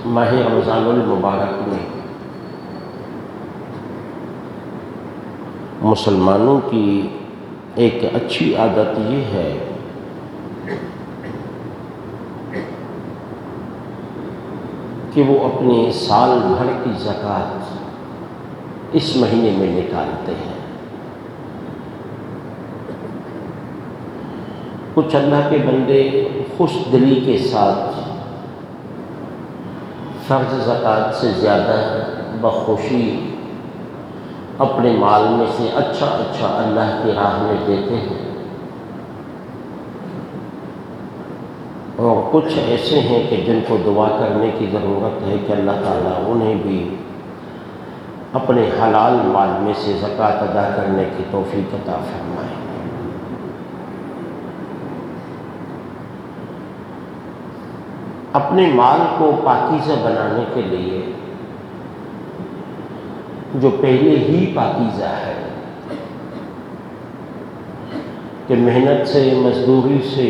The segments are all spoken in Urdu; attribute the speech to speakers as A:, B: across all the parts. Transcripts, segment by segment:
A: ماہ رمضان المبارک میں مسلمانوں کی ایک اچھی عادت یہ ہے کہ وہ اپنے سال بھر کی زکوٰۃ اس مہینے میں نکالتے ہیں۔ کچھ اللہ کے بندے خوش دلی کے ساتھ فرض زکوٰۃ سے زیادہ بخوشی اپنے مال میں سے اچھا اللہ کی راہ میں دیتے ہیں، اور کچھ ایسے ہیں کہ جن کو دعا کرنے کی ضرورت ہے کہ اللہ تعالیٰ انہیں بھی اپنے حلال مال میں سے زکوٰۃ ادا کرنے کی توفیق عطا فرمائے۔ اپنے مال کو پاکیزہ بنانے کے لیے جو پہلے ہی پاکیزہ ہے کہ محنت سے مزدوری سے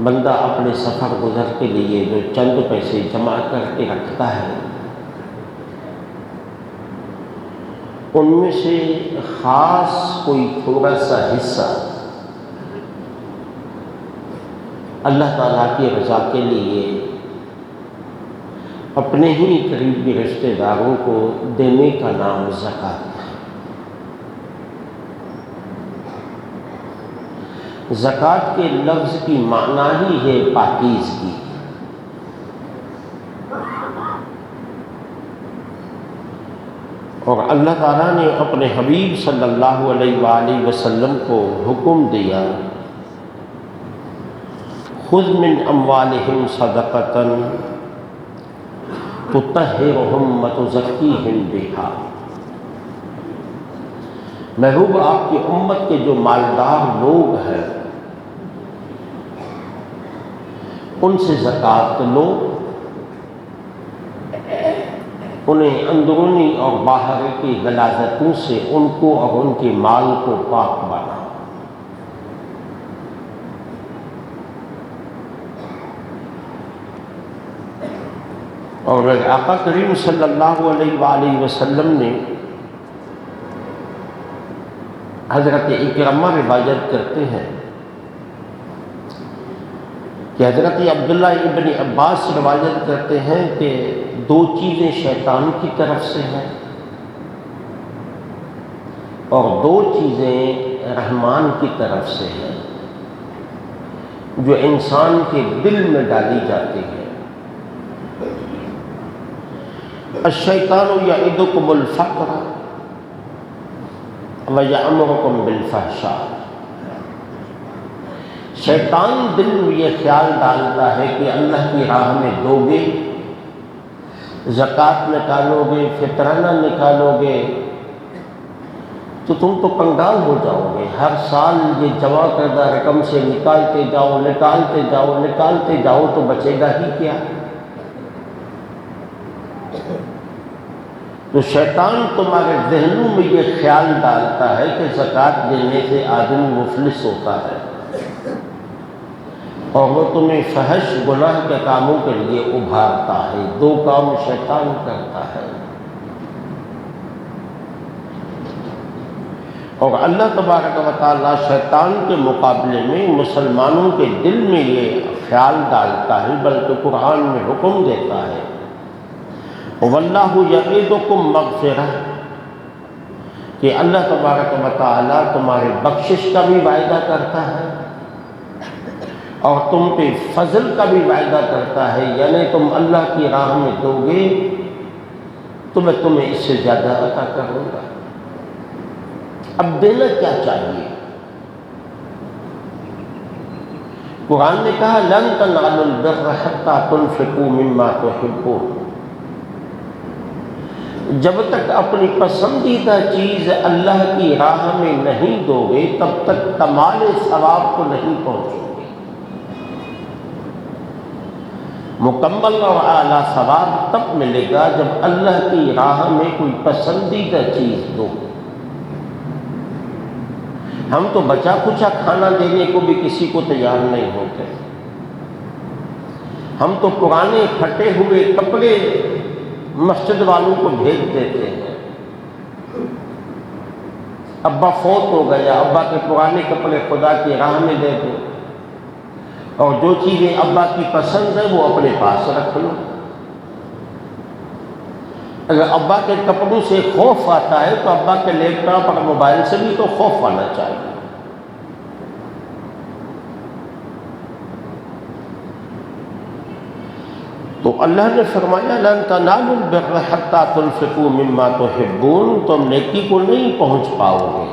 A: بندہ اپنے سفر گزر کے لیے جو چند پیسے جمع کر کے رکھتا ہے، ان میں سے خاص کوئی تھوڑا سا حصہ اللہ تعالیٰ کی رضا کے لیے اپنے ہی قریبی رشتہ داروں کو دینے کا نام زکوٰۃ ہے۔ زکوٰۃ کے لفظ کی معنی ہی ہے پاکیزگی۔ اور اللہ تعالیٰ نے اپنے حبیب صلی اللہ علیہ وآلہ وسلم کو حکم دیا، خذ من اموالہم صدقۃ تطہرہم وتزکیہم بہا۔ محبوب آپ کی امت کے جو مالدار لوگ ہیں ان سے زکوٰۃ لو، انہیں اندرونی اور باہر کی غلاظتوں سے ان کو اور ان کے مال کو پاک بنا۔ اور آقا کریم صلی اللہ علیہ وآلہ وسلم نے حضرت اکرمہ روایت کرتے ہیں کہ حضرت عبداللہ ابن عباس روایت کرتے ہیں کہ دو چیزیں شیطان کی طرف سے ہیں اور دو چیزیں رحمان کی طرف سے ہیں جو انسان کے دل میں ڈالی جاتی ہیں۔ الشیطان یعدکم الفقر ویأمرکم بالفحشاء۔ شیطان دل میں یہ خیال ڈالتا ہے کہ اللہ کی راہ میں دو گے، زکوٰۃ نکالو گے، فطرانہ نکالو گے تو تم تو کنگال ہو جاؤ گے، ہر سال یہ جمع کردہ رقم سے نکالتے جاؤ تو بچے گا ہی کیا؟ تو شیطان تمہارے ذہنوں میں یہ خیال ڈالتا ہے کہ زکوٰۃ دینے سے آدمی مفلس ہوتا ہے، اور وہ تمہیں فحش گناہ کے کاموں کے لیے ابھارتا ہے۔ دو کام شیطان کرتا ہے، اور اللہ تبارک و تعالیٰ شیطان کے مقابلے میں مسلمانوں کے دل میں یہ خیال ڈالتا ہے، بلکہ قرآن میں حکم دیتا ہے، واللہ یعدکم مغفرہ، کہ اللہ تبارک و تعالیٰ تمہارے بخشش کا بھی وعدہ کرتا ہے اور تم پہ فضل کا بھی وعدہ کرتا ہے، یعنی تم اللہ کی راہ میں دو گے تو میں تمہیں اس سے زیادہ عطا کروں گا۔ اب دینا کیا چاہیے؟ قرآن نے کہا لن تنالوا البر حتی تنفقوا مما تحبون، جب تک اپنی پسندیدہ چیز اللہ کی راہ میں نہیں دو گے تب تک کمال ثواب کو نہیں پہنچو گے۔ مکمل اور اعلیٰ ثواب تب ملے گا جب اللہ کی راہ میں کوئی پسندیدہ چیز دو۔ ہم تو بچا کچا کھانا دینے کو بھی کسی کو تیار نہیں ہوتے، ہم تو پرانے پھٹے ہوئے کپڑے مسجد والوں کو بھیج دیتے ہیں، ابا فوت ہو گیا، ابا کے پرانے کپڑے خدا کی راہ میں دے دو، اور جو چیزیں ابا کی پسند ہے وہ اپنے پاس رکھ لو۔ اگر ابا کے کپڑوں سے خوف آتا ہے تو ابا کے لیپ ٹاپ اور موبائل سے بھی تو خوف آنا چاہیے۔ تو اللہ نے فرمایا لن تنالوا البر حتى تنفقوا مما تحبون، تم نیکی کو نہیں پہنچ پاؤ گے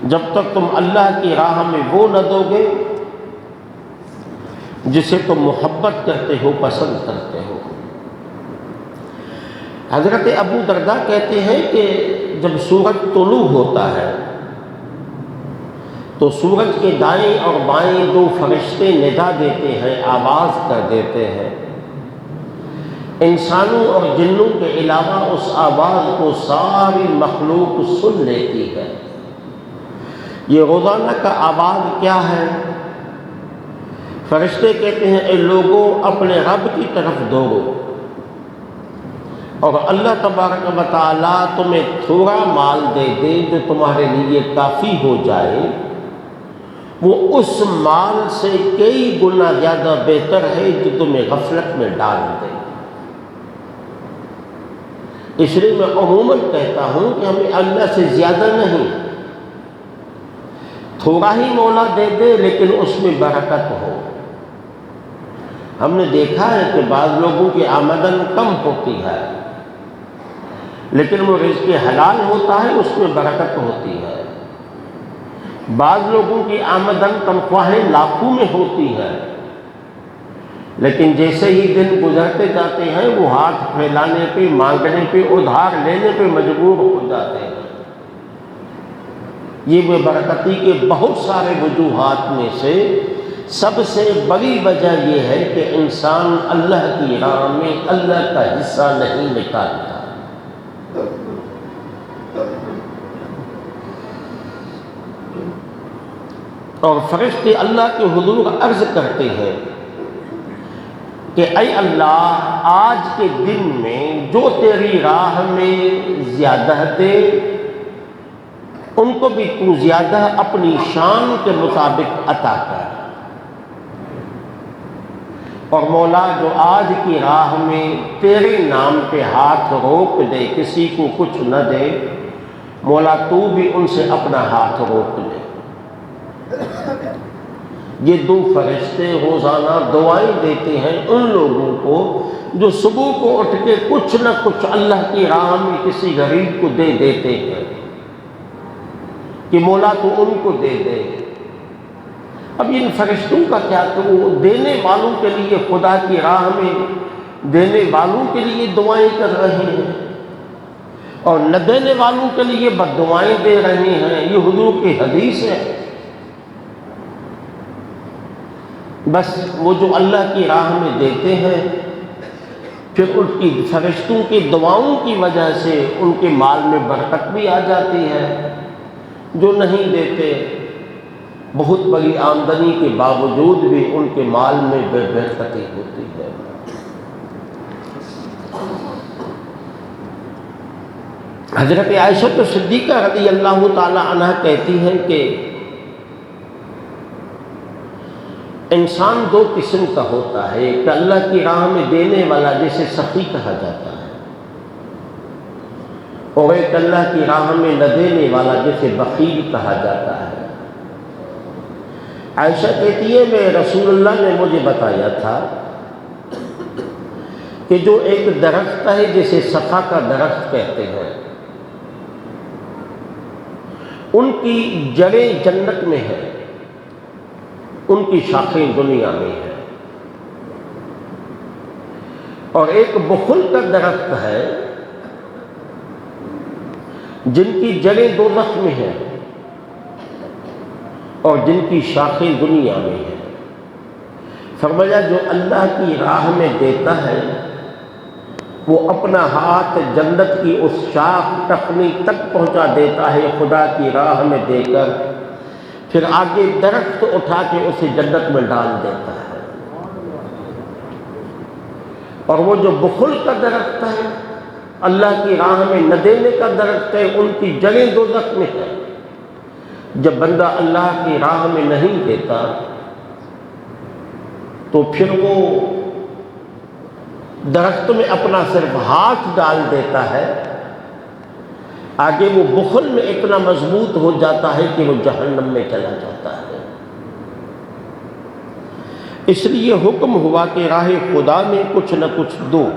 A: جب تک تم اللہ کی راہ میں وہ نہ دو گے جسے تم محبت کرتے ہو، پسند کرتے ہو۔ حضرت ابو درداء کہتے ہیں کہ جب سورج طلوع ہوتا ہے تو سورج کے دائیں اور بائیں دو فرشتے ندا دیتے ہیں، آواز کر دیتے ہیں۔ انسانوں اور جنوں کے علاوہ اس آواز کو ساری مخلوق سن لیتی ہے۔ یہ روزانہ کا آواز کیا ہے؟ فرشتے کہتے ہیں اے لوگوں اپنے رب کی طرف دوڑو، اور اللہ تبارک و تعالیٰ تمہیں تھوڑا مال دے دے جو تمہارے لیے کافی ہو جائے، وہ اس مال سے کئی گنا زیادہ بہتر ہے جو تمہیں غفلت میں ڈال دے۔ اس لیے میں عموماً کہتا ہوں کہ ہمیں اللہ سے زیادہ نہیں، تھوڑا ہی مولا دے دے لیکن اس میں برکت ہو۔ ہم نے دیکھا ہے کہ بعض لوگوں کی آمدن کم ہوتی ہے لیکن وہ رزق حلال ہوتا ہے، اس میں برکت ہوتی ہے۔ بعض لوگوں کی آمدن تنخواہیں لاکھوں میں ہوتی ہے لیکن جیسے ہی دن گزرتے جاتے ہیں وہ ہاتھ پھیلانے پہ، مانگنے پہ، ادھار لینے پہ مجبور ہو جاتے ہیں۔ یہ بے برکتی کے بہت سارے وجوہات میں سے سب سے بڑی وجہ یہ ہے کہ انسان اللہ کی راہ میں اللہ کا حصہ نہیں نکالتا۔ اور فرشتے اللہ کے حضور عرض کرتے ہیں کہ اے اللہ آج کے دن میں جو تیری راہ میں زیادہ دے ان کو بھی تو زیادہ اپنی شان کے مطابق عطا کر، اور مولا جو آج کی راہ میں تیرے نام پہ ہاتھ روک دے، کسی کو کچھ نہ دے، مولا تو بھی ان سے اپنا ہاتھ روک لے۔ یہ دو فرشتے روزانہ دعائیں دیتے ہیں ان لوگوں کو جو صبح کو اٹھ کے کچھ نہ کچھ اللہ کی راہ میں کسی غریب کو دے دیتے ہیں کہ مولا تو ان کو دے دے۔ اب ان فرشتوں کا کیا، کہ وہ دینے والوں کے لیے، خدا کی راہ میں دینے والوں کے لیے دعائیں کر رہے ہیں اور نہ دینے والوں کے لیے بد دعائیں دے رہے ہیں۔ یہ حضور کی حدیث ہے۔ بس وہ جو اللہ کی راہ میں دیتے ہیں پھر ان کی فرشتوں کی دعاؤں کی وجہ سے ان کے مال میں برکت بھی آ جاتی ہے۔ جو نہیں دیتے بہت بڑی آمدنی کے باوجود بھی ان کے مال میں بے برکتی ہوتی ہے۔ حضرت عائشہ صدیقہ رضی اللہ تعالی عنہ کہتی ہیں کہ انسان دو قسم کا ہوتا ہے، ایک اللہ کی راہ میں دینے والا جسے سخی کہا جاتا ہے، اور ایک اللہ کی راہ میں نہ دینے والا جسے بخیل کہا جاتا ہے۔ عائشہ کہتی ہے میں رسول اللہ نے مجھے بتایا تھا کہ جو ایک درخت ہے جسے سخا کا درخت کہتے ہیں، ان کی جڑیں جنت میں ہیں، ان کی شاخیں دنیا میں ہیں، اور ایک بخل کا درخت ہے جن کی جڑیں دوزخ میں ہیں اور جن کی شاخیں دنیا میں ہیں۔ فرمایا جو اللہ کی راہ میں دیتا ہے وہ اپنا ہاتھ جنت کی اس شاخ ٹخنی تک پہنچا دیتا ہے خدا کی راہ میں دے کر، پھر آگے درخت اٹھا کے اسے جنت میں ڈال دیتا ہے۔ اور وہ جو بخل کا درخت ہے، اللہ کی راہ میں نہ دینے کا درخت ہے، ان کی جڑیں دوزخ میں ہے۔ جب بندہ اللہ کی راہ میں نہیں دیتا تو پھر وہ درخت میں اپنا صرف ہاتھ ڈال دیتا ہے، آگے وہ بخل میں اتنا مضبوط ہو جاتا ہے کہ وہ جہنم میں چلا جاتا ہے۔ اس لیے حکم ہوا کہ راہ خدا میں کچھ نہ کچھ دو۔